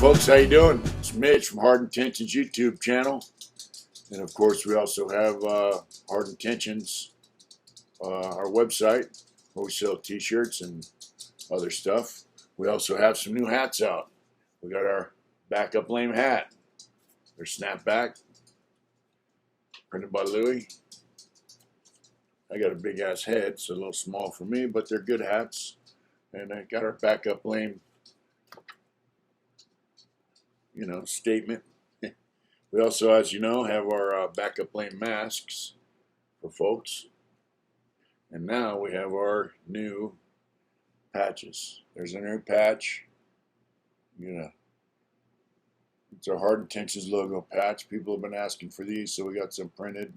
Folks, how you doing? It's Mitch from Hard Intentions YouTube channel, and of course we also have Hard Intentions, our website, where we sell T-shirts and other stuff. We also have some new hats out. We got our backup lame hat. They're snapback, printed by Louis. I got a big ass head, so a little small for me, but they're good hats. And I got our backup lame, statement. We also, as you know, have our backup lane masks for folks. And now we have our new patches. There's a new patch. It's our Hard Intentions logo patch. People have been asking for these, so we got some printed,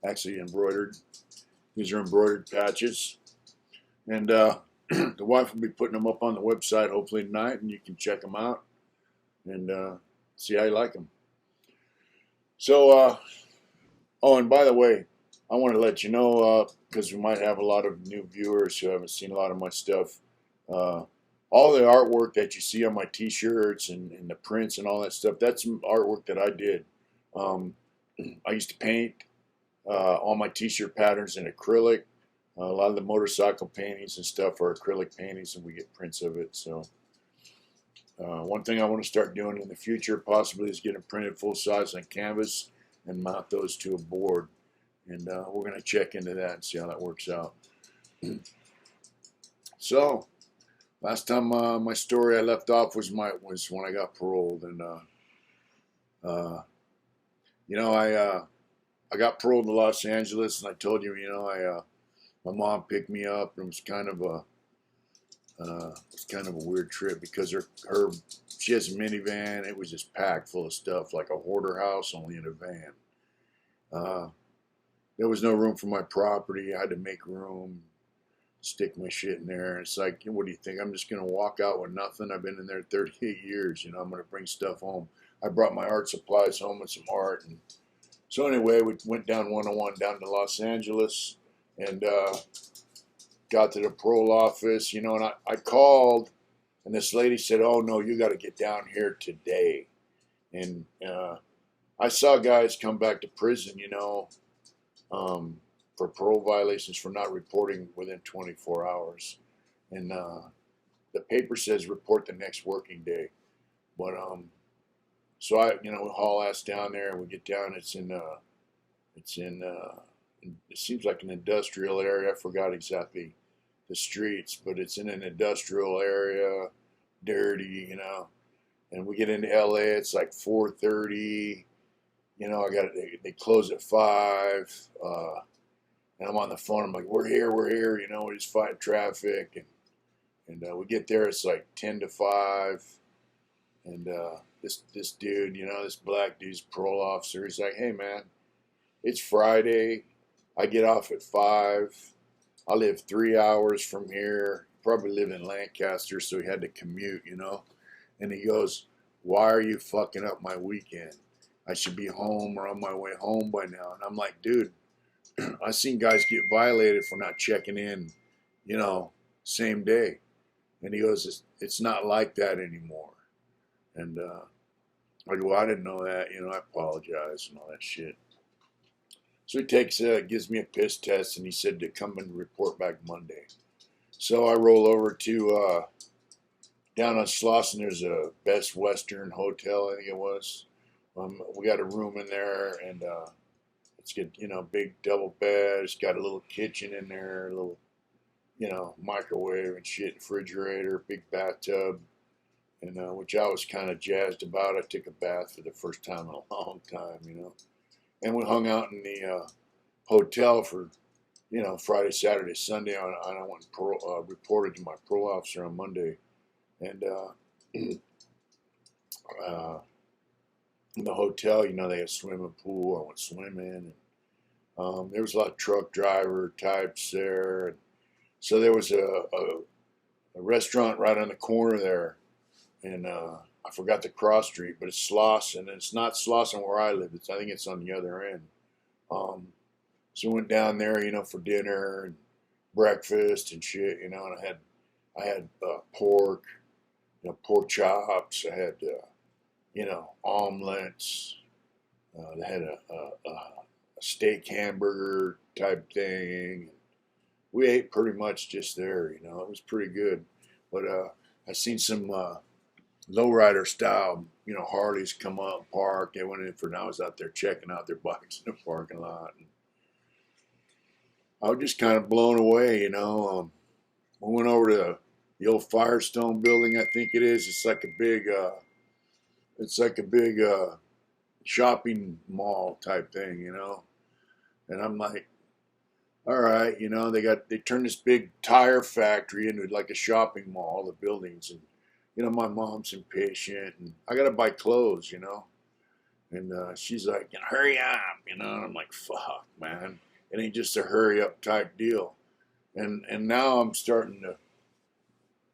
actually embroidered. These are embroidered patches. And the wife will be putting them up on the website hopefully tonight, and you can check them out and see how you like them. So, oh, and by the way, I want to let you know, because we might have a lot of new viewers who haven't seen a lot of my stuff, all the artwork that you see on my T-shirts and the prints and all that stuff, that's some artwork that I did. I used to paint all my T-shirt patterns in acrylic. A lot of the motorcycle paintings and stuff are acrylic paintings, and we get prints of it. So one thing I want to start doing in the future possibly is getting printed full size on canvas and mount those to a board. And we're going to check into that and see how that works out. So last time my story I left off was when I got paroled. And I got paroled in Los Angeles, and I told you, my mom picked me up, and it was kind of a weird trip because she has a minivan. It was just packed full of stuff, like a hoarder house, only in a van. There was no room for my property. I had to make room, stick my shit in there. And it's like, what do you think? I'm just going to walk out with nothing? I've been in there 38 years. I'm going to bring stuff home. I brought my art supplies home and some art. And so anyway, we went down 101 down to Los Angeles and got to the parole office, and I called, and this lady said, "Oh, no, you got to get down here today." And I saw guys come back to prison, for parole violations for not reporting within 24 hours. And the paper says report the next working day. But so we haul ass down there, and we get down. It seems like an industrial area. I forgot exactly the streets, but it's in an industrial area, dirty, And we get into LA, it's like 4:30. They close at 5. And I'm on the phone. I'm like, we're here. We just fight traffic, and we get there. It's like 10 to 5, and this dude, this black dude's parole officer. He's like, "Hey man, it's Friday. I get off at 5. I live 3 hours from here. Probably live in Lancaster, so he had to commute, And he goes, "Why are you fucking up my weekend? I should be home or on my way home by now." And I'm like, dude, I've seen guys get violated for not checking in, same day. And he goes, it's not like that anymore. And I go, I didn't know that. I apologize and all that shit. So he gives me a piss test, and he said to come and report back Monday. So I roll over to down on Slauson. There's a Best Western Hotel, I think it was. We got a room in there, and it's got big double bed. It's got a little kitchen in there, a little microwave and shit, refrigerator, big bathtub, and which I was kind of jazzed about. I took a bath for the first time in a long time, And we hung out in the hotel for, Friday, Saturday, Sunday. And I went and reported to my parole officer on Monday. And in the hotel, they had a swimming pool. I went swimming. And there was a lot of truck driver types there. And so there was a restaurant right on the corner there. And I forgot the cross street, but it's Slauson, and it's not Slauson where I live. I think it's on the other end. So we went down there, for dinner and breakfast and shit, and I had pork, pork chops. I had omelets. They had a steak hamburger type thing. We ate pretty much just there. It was pretty good. But I seen some lowrider style, Harleys come up, park. They went in for, and I was out there checking out their bikes in the parking lot. And I was just kind of blown away. We went over to the old Firestone building, I think it is. It's like a big shopping mall type thing. And I'm like, all right, they turned this big tire factory into like a shopping mall, the buildings, and my mom's impatient, and I gotta buy clothes. And she's like, hurry up, and I'm like, fuck, man, it ain't just a hurry up type deal. And now I'm starting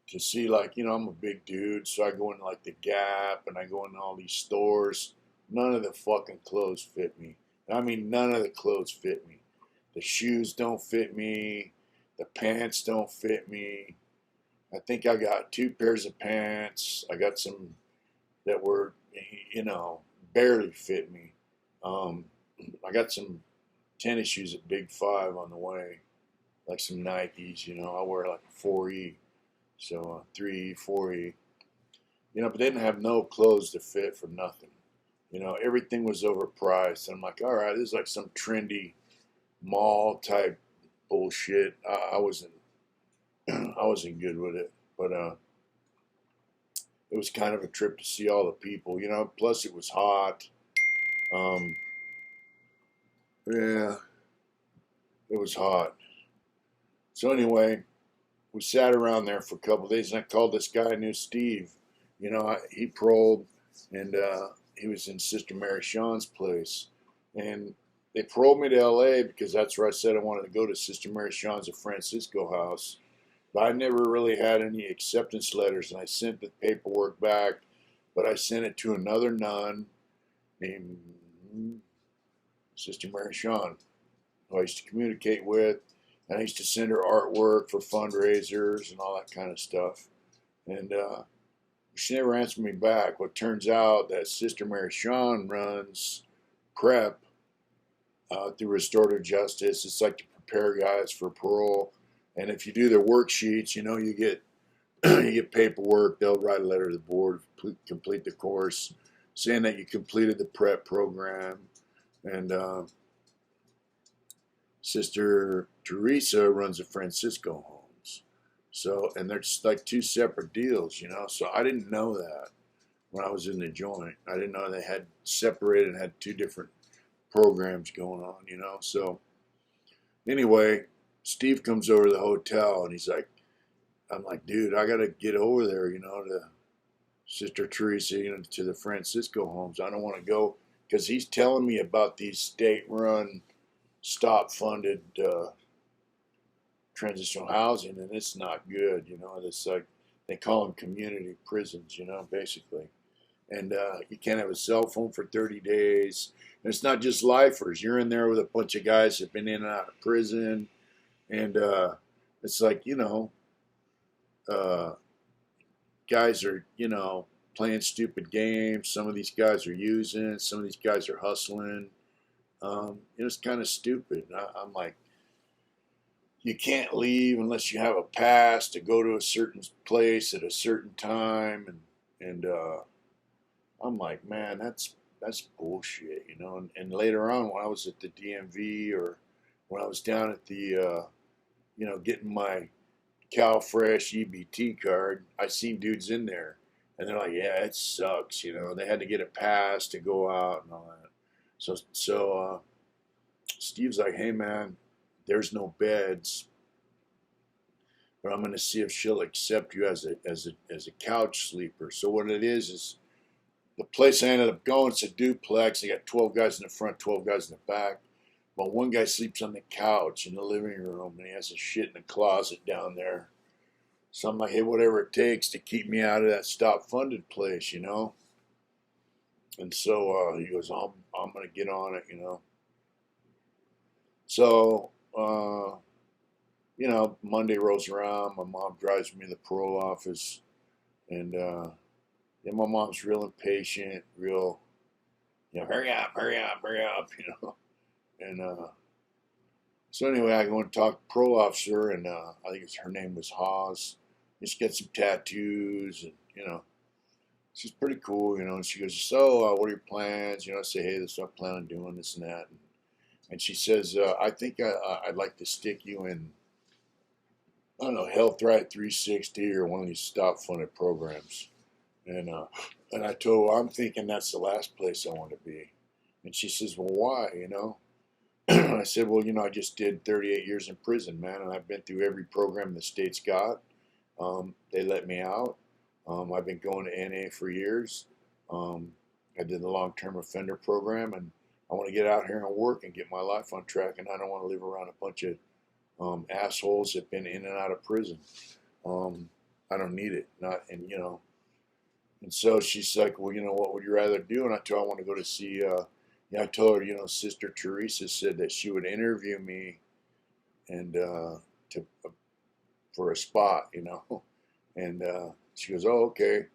to see, like, I'm a big dude, so I go in like the Gap and I go in all these stores. None of the fucking clothes fit me. I mean, none of the clothes fit me. The shoes don't fit me. The pants don't fit me. I think I got 2 pairs of pants. I got some that were, barely fit me. I got some tennis shoes at Big Five on the way, like some Nikes. I wear like a 4E, so 3E, 4E. But they didn't have no clothes to fit for nothing. Everything was overpriced. And I'm like, all right, this is like some trendy mall type bullshit. I wasn't I wasn't good with it, but it was kind of a trip to see all the people. Plus it was hot. Um, yeah, it was hot. So anyway, we sat around there for a couple of days, and I called this guy named Steve. He paroled, and he was in Sister Mary Sean's place, and they paroled me to L.A. because that's where I said I wanted to go, to Sister Mary Sean's of Francisco House. But I never really had any acceptance letters, and I sent the paperwork back, but I sent it to another nun named Sister Mary Sean, who I used to communicate with, and I used to send her artwork for fundraisers and all that kind of stuff. And she never answered me back. Well, it turns out that Sister Mary Sean runs PrEP through Restorative Justice. It's like to prepare guys for parole. And if you do their worksheets, you get you get paperwork. They'll write a letter to the board, complete the course, saying that you completed the PrEP program. And Sister Teresa runs the Francisco homes. So, and they're just like 2 separate deals. So I didn't know that when I was in the joint. I didn't know they had separated and had 2 different programs going on. So anyway, Steve comes over to the hotel, and I'm like, dude, I got to get over there, to Sister Teresa, to the Francisco homes. I don't want to go, because he's telling me about these state-run, stop-funded transitional housing, and it's not good. It's like, they call them community prisons, basically. And you can't have a cell phone for 30 days. And it's not just lifers. You're in there with a bunch of guys that have been in and out of prison. And it's like, guys are, playing stupid games. Some of these guys are using. Some of these guys are hustling. It's kind of stupid. I'm like, you can't leave unless you have a pass to go to a certain place at a certain time. And I'm like, man, that's bullshit, And later on, when I was at the DMV, or when I was down at the, getting my CalFresh EBT card, I seen dudes in there, and they're like, yeah, it sucks, They had to get a pass to go out and all that. So Steve's like, hey man, there's no beds, but I'm going to see if she'll accept you as a couch sleeper. So what it is the place I ended up going, it's a duplex. They got 12 guys in the front, 12 guys in the back. But one guy sleeps on the couch in the living room, and he has his shit in the closet down there. So I'm like, hey, whatever it takes to keep me out of that stop-funded place, And so he goes, I'm going to get on it, So, Monday rolls around. My mom drives me to the parole office, and And my mom's real impatient, real, hurry up, hurry up, hurry up, And so anyway, I go and talk to the parole officer, and I think her name was Hawes. And she got some tattoos, and she's pretty cool, And she goes, so what are your plans? I say, hey, this is what I plan on doing, this and that. And she says, I think I'd like to stick you in, I don't know, Health Right 360 or one of these stop-funded programs. And I told her, I'm thinking that's the last place I want to be. And she says, well, why, I said, well, I just did 38 years in prison, man, and I've been through every program the state's got. They let me out. I've been going to NA for years. I did the long-term offender program, and I want to get out here and work and get my life on track, and I don't want to live around a bunch of assholes that've been in and out of prison. I don't need it. And so she's like, well, what would you rather do? And I told her I want to go to see, I told her, Sister Teresa said that she would interview me and for a spot, And she goes, oh, okay.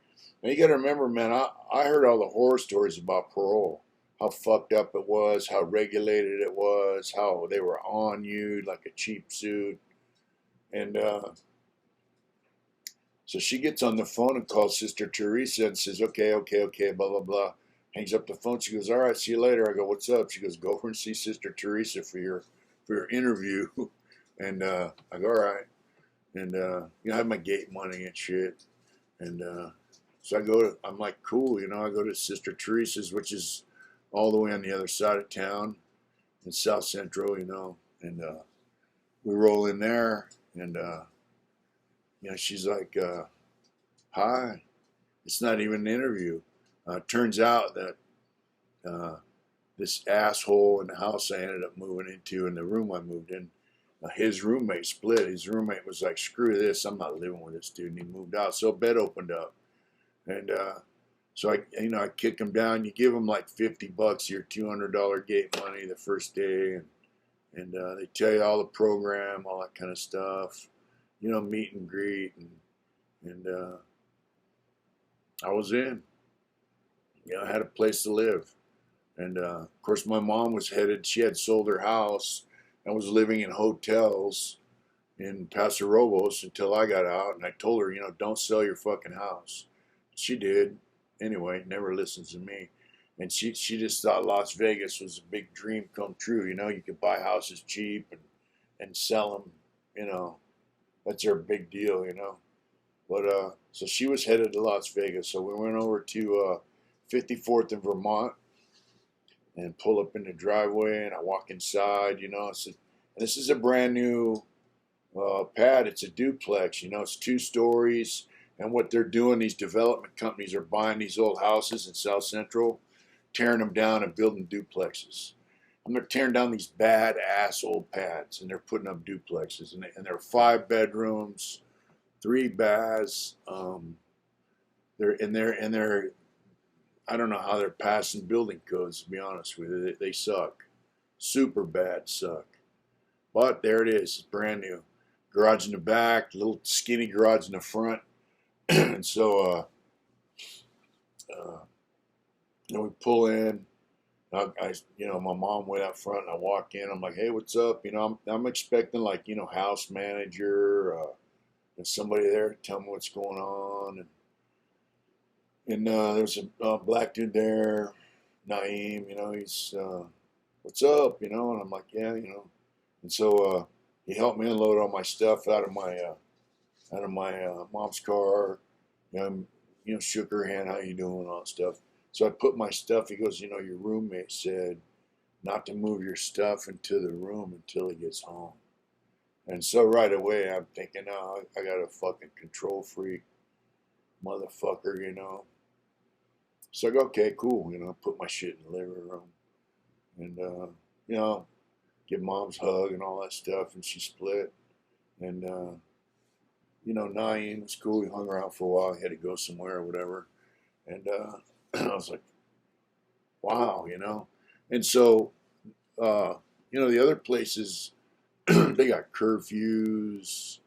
Now you got to remember, man, I heard all the horror stories about parole, how fucked up it was, how regulated it was, how they were on you like a cheap suit. And so she gets on the phone and calls Sister Teresa and says, okay, blah, blah, blah. Hangs up the phone. She goes, all right, see you later. I go, what's up? She goes, go over and see Sister Teresa for your interview. And I go, all right. And, I have my gate money and shit. And so I'm like, cool, I go to Sister Teresa's, which is all the way on the other side of town in South Central, And we roll in there, and she's like, hi. It's not even an interview. Turns out that this asshole in the house I ended up moving into, in the room I moved in, his roommate split. His roommate was like, screw this, I'm not living with this dude. And he moved out. So a bed opened up. And so I kick him down. You give him like $50, your $200 gate money the first day. And they tell you all the program, all that kind of stuff. Meet and greet. And I was in. I had a place to live. And of course, my mom was headed, she had sold her house and was living in hotels in Paso Robles until I got out. And I told her, don't sell your fucking house. She did. Anyway, never listens to me. And she just thought Las Vegas was a big dream come true. You could buy houses cheap and sell them, That's her big deal, But so she was headed to Las Vegas. So we went over to 54th in Vermont and pull up in the driveway, and I walk inside, and this is a brand new pad. It's a duplex, it's 2 stories. And what they're doing, these development companies are buying these old houses in South Central, tearing them down and building duplexes. And they're tearing down these bad-ass old pads, and they're putting up duplexes. And they're 5 bedrooms, 3 baths. They're I don't know how they're passing building codes, to be honest with you. They suck. Super bad suck. But there it is. It's brand new. Garage in the back, little skinny garage in the front. And so, we pull in. My mom went out front, and I walk in. I'm like, hey, what's up? I'm expecting house manager, and somebody there to tell me what's going on. And there's a black dude there, Naeem. He's what's up? And I'm like, yeah, And so he helped me unload all my stuff out of my mom's car. Shook her hand, how you doing, all that stuff. So I put my stuff. He goes, your roommate said not to move your stuff into the room until he gets home. And so right away I'm thinking, oh, I got a fucking control freak motherfucker, So I go, okay, cool. Put my shit in the living room, and give mom's hug and all that stuff, and she split. And Naeem was cool. He hung around for a while. He had to go somewhere or whatever. And I was like, wow, And so, the other places, they got curfews,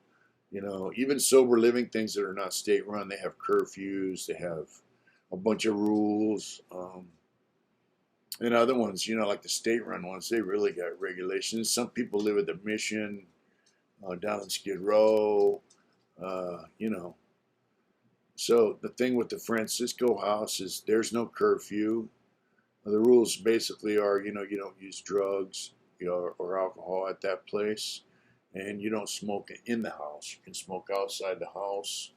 even sober living things that are not state run, they have curfews. They have a bunch of rules. And other ones, like the state-run ones, they really got regulations. Some people live at the Mission, down in Skid Row, you know. So the thing with the Francisco house is there's no curfew. The rules basically are, you don't use drugs, or alcohol at that place, and you don't smoke in the house. You can smoke outside the house.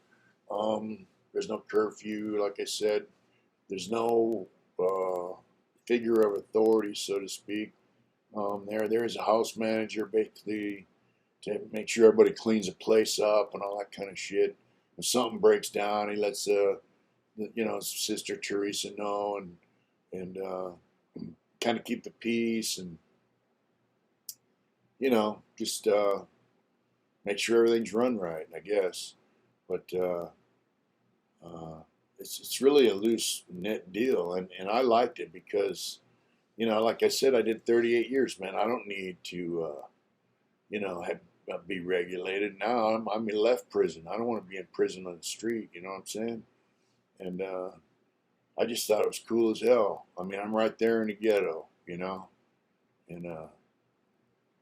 There's no curfew, like I said. There's no figure of authority, so to speak. There's a house manager basically to make sure everybody cleans the place up and all that kind of shit. If something breaks down, he lets Sister Teresa know, and kind of keep the peace, and just make sure everything's run right, I guess. But it's really a loose knit deal, and I liked it because, like I said, I did 38 years, man. I don't need to, be regulated. Now I'm in left prison. I don't want to be in prison on the street. You know what I'm saying? And I just thought it was cool as hell. I mean, I'm right there in the ghetto, and I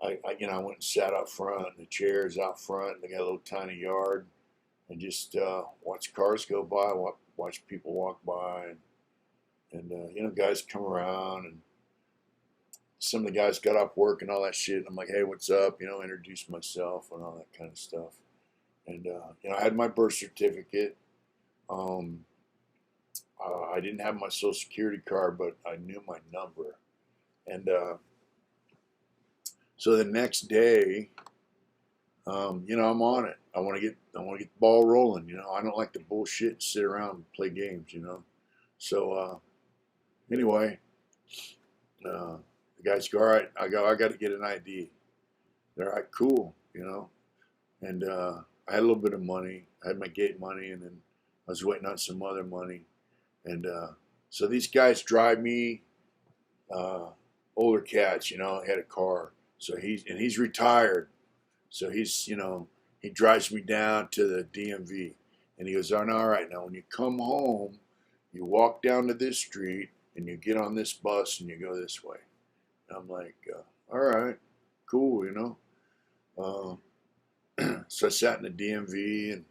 went and sat out front, and the chairs out front. And they got a little tiny yard, and just watch cars go by, watch people walk by, and guys come around, and some of the guys got off work and all that shit. And I'm like, hey, what's up? Introduce myself and all that kind of stuff. And I had my birth certificate. I didn't have my social security card, but I knew my number. And so the next day, I'm on it. I want to get the ball rolling. I don't like the bullshit and sit around and play games. So anyway, the guys go, all right. I got to get an ID. They're all right, cool. And I had a little bit of money. I had my gate money, and then I was waiting on some other money. And so these guys drive me, older cats, had a car. So he's retired. So he drives me down to the DMV, and he goes, all right, now when you come home, you walk down to this street, and you get on this bus, and you go this way. And I'm like, all right, cool, So I sat in the DMV, and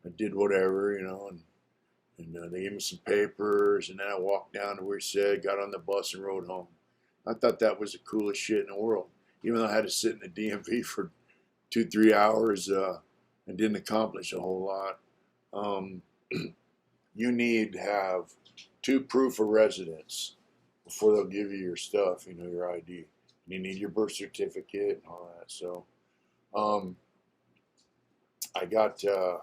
I did whatever, and they gave me some papers, and then I walked down to where he said, got on the bus and rode home. I thought that was the coolest shit in the world. Even though I had to sit in the DMV for 2-3 hours and didn't accomplish a whole lot. You need to have 2 proof of residence before they'll give you your stuff, your ID. You need your birth certificate and all that. So I got a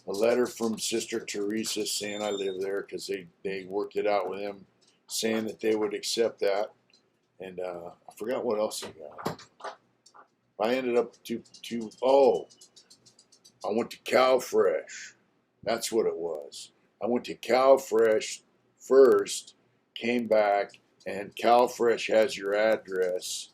letter from Sister Teresa saying I live there, because they worked it out with him, saying that they would accept that. And I forgot what else I got. I ended up I went to CalFresh. That's what it was. I went to CalFresh first, came back, and CalFresh has your address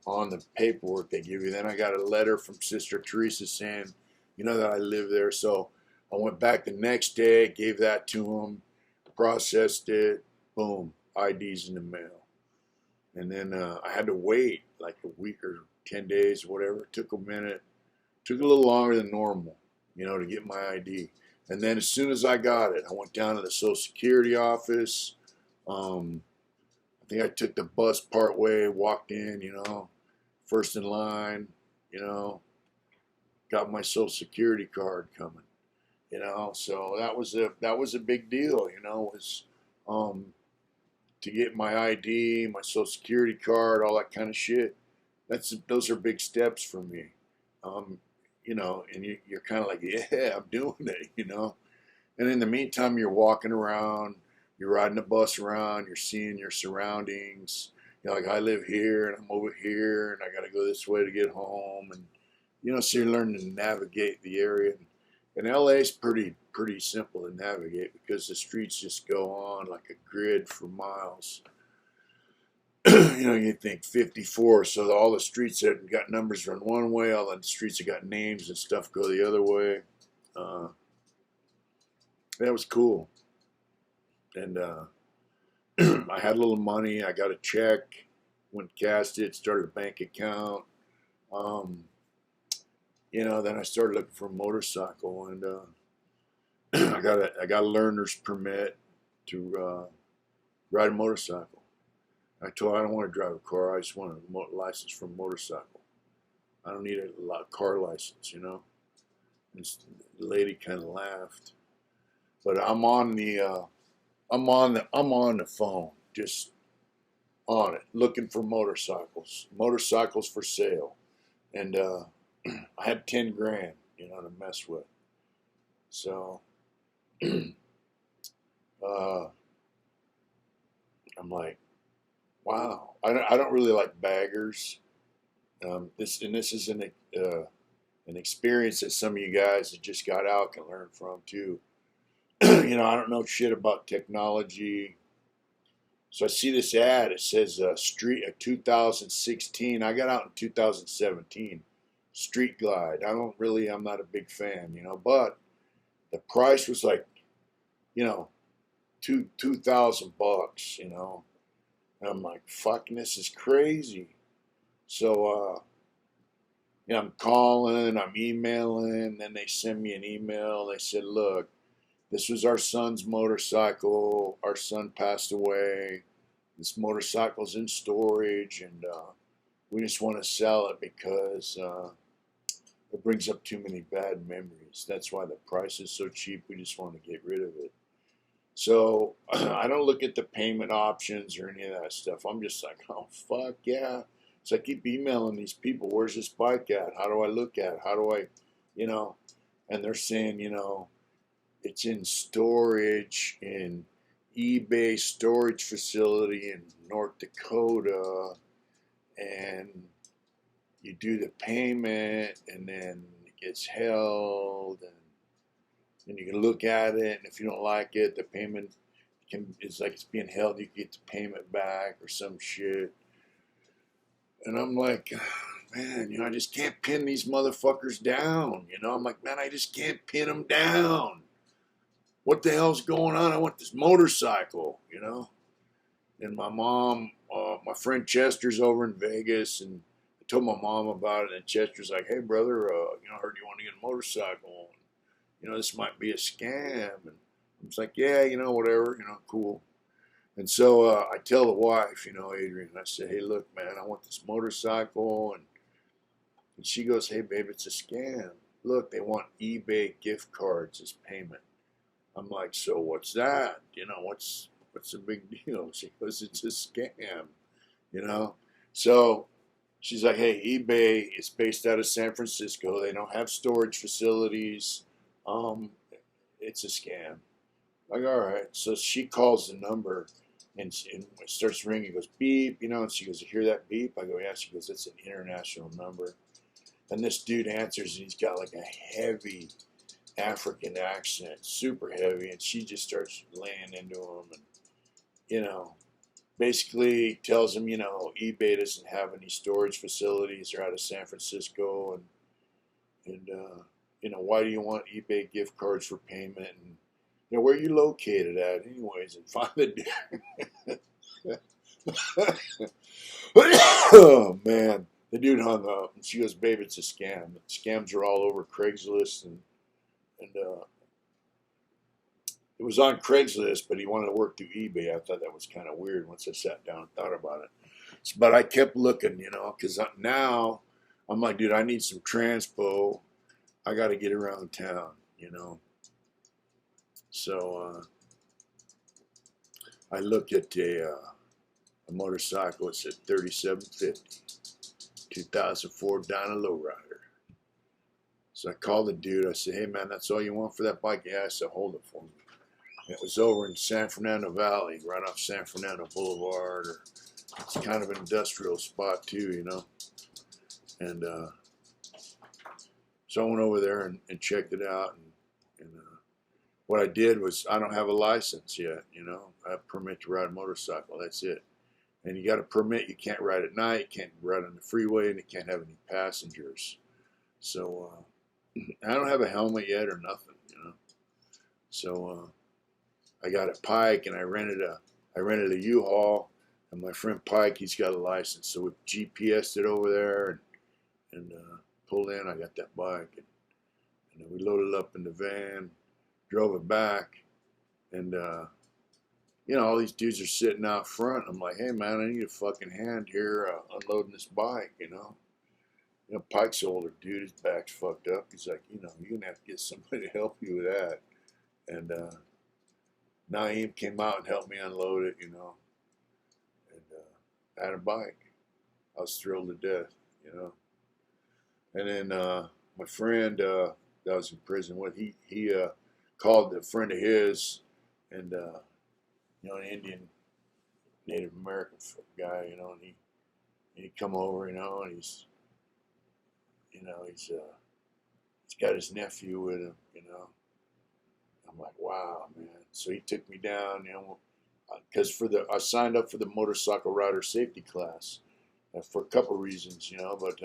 on the paperwork they give you. Then I got a letter from Sister Teresa saying, that I live there. So I went back the next day, gave that to them, processed it, boom, ID's in the mail. And then I had to wait like a week or 10 days, whatever. It took a minute. Took a little longer than normal, to get my ID. And then as soon as I got it, I went down to the Social Security office. I think I took the bus part way, walked in, first in line, got my Social Security card coming, So that was a big deal, was to get my ID, my Social Security card, all that kind of shit. Those are big steps for me. And you're kind of like, yeah, I'm doing it, And in the meantime, you're walking around, you're riding the bus around, you're seeing your surroundings. Like I live here and I'm over here and I got to go this way to get home. And, so you're learning to navigate the area. And LA is pretty simple to navigate because the streets just go on like a grid for miles. You think 54, so all the streets that got numbers run one way, all the streets that got names and stuff go the other way. That was cool. And I had a little money. I got a check, went cashed it, started a bank account. Um, then I started looking for a motorcycle, and I got a learner's permit to ride a motorcycle. I told her I don't want to drive a car. I just want a license for a motorcycle. I don't need a car license. And the lady kind of laughed, but I'm on the phone, just on it, looking for motorcycles for sale, and I had 10 grand, to mess with. So uh, I'm like, wow. I don't really like baggers. This is an experience that some of you guys that just got out can learn from too. I don't know shit about technology. So I see this ad. It says Street 2016. I got out in 2017. Street Glide. I'm not a big fan, but the price was like, you know, $2,000, And I'm like, fucking, this is crazy. So, I'm calling, I'm emailing, then they send me an email. They said, look, this was our son's motorcycle. Our son passed away. This motorcycle's in storage, and we just want to sell it because it brings up too many bad memories. That's why the price is so cheap. We just want to get rid of it. So I don't look at the payment options or any of that stuff. I'm just like, oh, fuck yeah. So I keep emailing these people, where's this bike at? How do I look at it? How do I, and they're saying, it's in storage in eBay storage facility in North Dakota, and you do the payment, and then it gets held, and you can look at it, and if you don't like it, the payment is like it's being held. You get the payment back or some shit. And I'm like, man, I just can't pin these motherfuckers down. I'm like, man, I just can't pin them down. What the hell's going on? I want this motorcycle. And my mom, my friend Chester's over in Vegas, and I told my mom about it, and Chester's like, hey, brother, I heard you want to get a motorcycle. This might be a scam. And I was like, yeah, whatever, cool. And so I tell the wife, Adrian, I said, hey, look, man, I want this motorcycle. And she goes, hey, babe, it's a scam. Look, they want eBay gift cards as payment. I'm like, so what's that? What's the big deal? She goes, it's a scam. So she's like, hey, eBay is based out of San Francisco. They don't have storage facilities. It's a scam. Like, all right. So she calls the number, and it starts ringing. It goes beep, and she goes, you hear that beep? I go, yeah. She goes, it's an international number. And this dude answers, and he's got like a heavy African accent, super heavy, and she just starts laying into him, and basically tells him, eBay doesn't have any storage facilities. They're out of San Francisco, and why do you want eBay gift cards for payment? And where are you located at, anyways? And finally, oh man, the dude hung up, and she goes, "Babe, it's a scam. Scams are all over Craigslist, and it was on Craigslist, but he wanted to work through eBay. I thought that was kind of weird once I sat down and thought about it. But I kept looking, because now I'm like, dude, I need some transpo. I got to get around town. So I looked at a motorcycle. It's at 3750, 2004 Dyna Lowrider. So I called the dude. I said, hey, man, that's all you want for that bike? Yeah, I said, hold it for me. It was over in San Fernando Valley, right off San Fernando Boulevard. It's kind of an industrial spot too, And so I went over there and checked it out. And what I did was, I don't have a license yet, I have a permit to ride a motorcycle. That's it. And you got a permit. You can't ride at night. You can't ride on the freeway, and you can't have any passengers. So I don't have a helmet yet or nothing, So I got a Pike, and I rented a U-Haul, and my friend Pike, he's got a license, so we GPSed it over there and pulled in. I got that bike, and we loaded it up in the van, drove it back, and all these dudes are sitting out front. I'm like, hey man, I need a fucking hand here unloading this bike, Pike's older dude, his back's fucked up. He's like, you're gonna have to get somebody to help you with that. And Naeem came out and helped me unload it, and I had a bike. I was thrilled to death. And then my friend that I was in prison with, he called a friend of his, and an Indian Native American guy, and he come over, and he's got his nephew with him, I'm like, wow, man. So he took me down, because I signed up for the motorcycle rider safety class for a couple reasons, but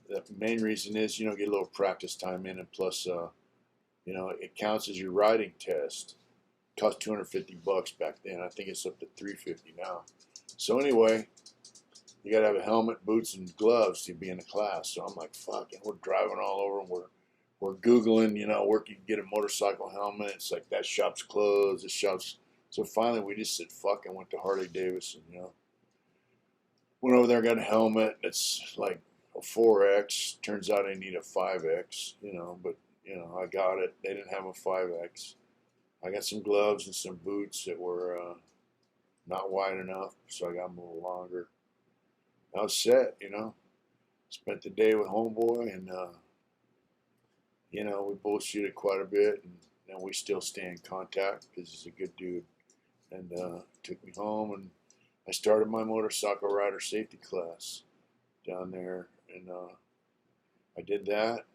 the main reason is, get a little practice time in, and plus, it counts as your riding test. It cost $250 back then. I think it's up to $350 now. So anyway, you gotta have a helmet, boots, and gloves to be in the class. So I'm like, fuck, and we're driving all over, and we're Googling, where can you get a motorcycle helmet? It's like, that shop's closed, this shop's... So finally we just said, fuck, and went to Harley Davidson, Went over there, got a helmet. It's like a 4X. Turns out I need a 5X, but, I got it. They didn't have a 5X. I got some gloves and some boots that were not wide enough, so I got them a little longer. I was set, Spent the day with homeboy, and we bullshitted quite a bit, and we still stay in contact because he's a good dude. And took me home, and I started my motorcycle rider safety class down there, and I did that.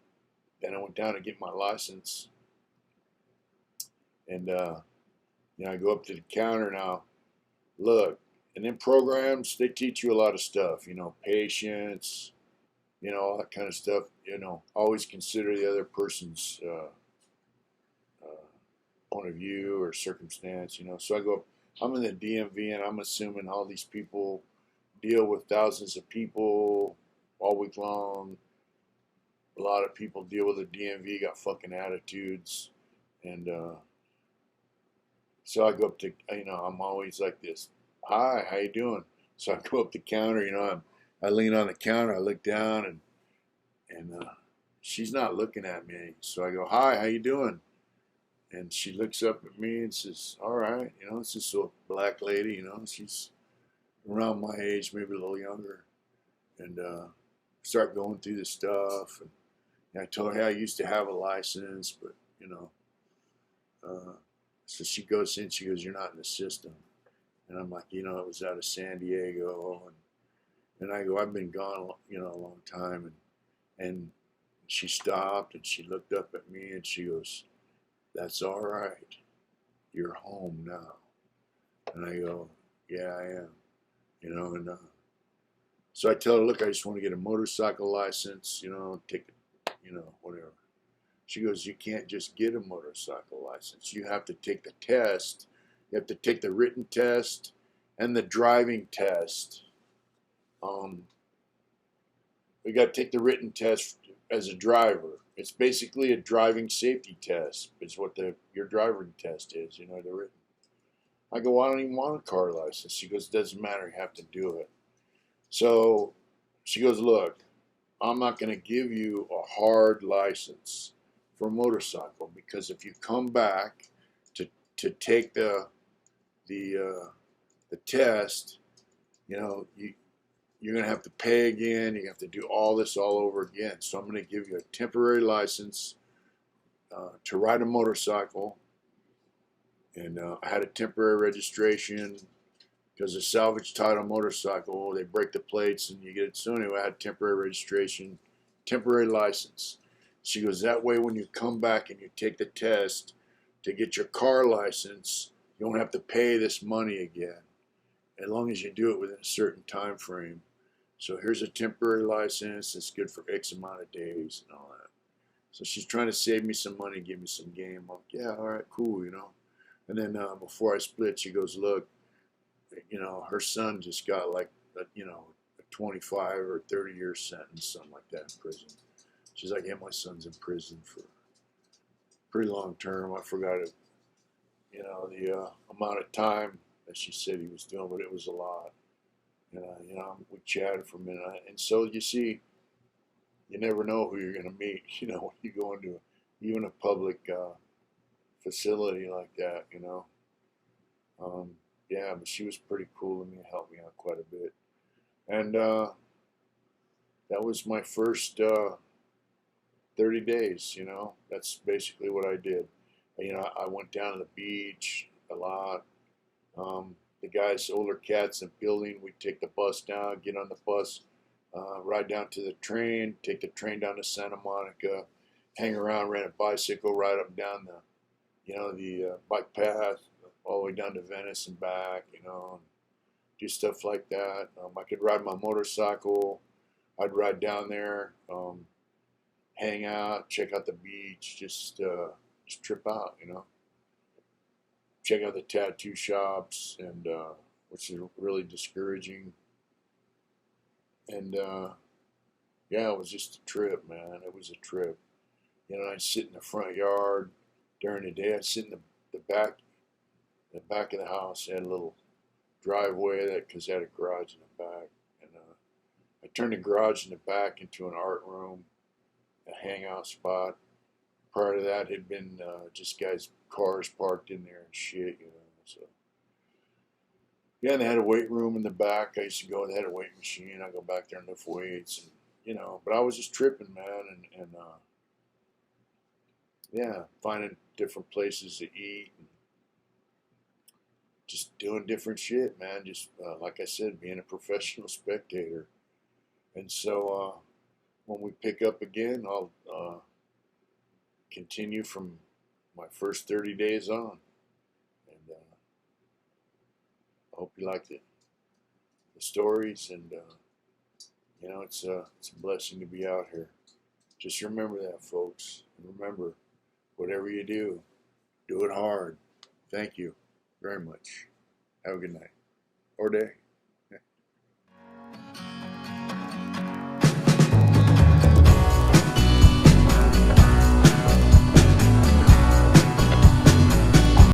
Then I went down to get my license, and I go up to the counter now. Look, and in programs they teach you a lot of stuff, patience, all that kind of stuff. Always consider the other person's point of view or circumstance. So I go up. I'm in the DMV, and I'm assuming all these people deal with thousands of people all week long. A lot of people deal with the DMV, got fucking attitudes, and so I go up to, I'm always like this. Hi, how you doing? So I go up the counter, I lean on the counter, I look down, and she's not looking at me. So I go, hi, how you doing? And she looks up at me and says, all right, it's this little black lady, she's around my age, maybe a little younger. And start going through the stuff. And I told her, hey, I used to have a license, but, so she goes in, she goes, you're not in the system. And I'm like, it was out of San Diego. And I go, I've been gone, a long time. And she stopped, and she looked up at me, and she goes, that's all right. You're home now. And I go, yeah, I am. And so I tell her, look, I just want to get a motorcycle license, take it, whatever. She goes, you can't just get a motorcycle license. You have to take the test. You have to take the written test and the driving test. We got to take the written test as a driver. It's basically a driving safety test. It's what your driving test is, the written. I go, I don't even want a car license. She goes, doesn't matter, you have to do it. So she goes, look, I'm not going to give you a hard license for a motorcycle, because if you come back to take the test, you're going to have to pay again. You have to do all this all over again. So I'm going to give you a temporary license to ride a motorcycle. And I had a temporary registration because a salvage title motorcycle, they break the plates and you get it. So anyway, I had temporary registration, temporary license. She goes, that way when you come back and you take the test to get your car license, you don't have to pay this money again, as long as you do it within a certain time frame. So here's a temporary license. It's good for X amount of days and all that. So she's trying to save me some money, give me some game. I'm like, yeah, all right, cool, And then before I split, she goes, look, her son just got like, a 25 or 30-year sentence, something like that in prison. She's like, yeah, my son's in prison for pretty long term. I forgot it, the amount of time that she said he was doing, but it was a lot. And, we chatted for a minute. And so you see, you never know who you're going to meet, when you go into even a public facility like that, Yeah, but she was pretty cool to me, helped me out quite a bit. And that was my first 30 days, That's basically what I did. I went down to the beach a lot. The guys, older cats in the building, we'd take the bus down, get on the bus, ride down to the train, take the train down to Santa Monica, hang around, rent a bicycle, ride up and down the bike path all the way down to Venice and back, do stuff like that. I could ride my motorcycle. I'd ride down there, hang out, check out the beach, just trip out, check out the tattoo shops, and which is really discouraging. And yeah, it was just a trip, man. It was a trip. I'd sit in the front yard during the day. I'd sit in the back of the house. It had a little driveway because it had a garage in the back, and I turned the garage in the back into an art room, a hangout spot. Prior to that, had been just guys' cars parked in there and shit, So yeah, and they had a weight room in the back. I used to go. They had a weight machine. I go back there and lift weights, and But I was just tripping, man, and yeah, finding different places to eat, and just doing different shit, man. Just like I said, being a professional spectator. And so when we pick up again, I'll continue from my first 30 days on. And I hope you like the stories. And, it's a blessing to be out here. Just remember that, folks. And remember, whatever you do it hard. Thank you very much. Have a good night or day.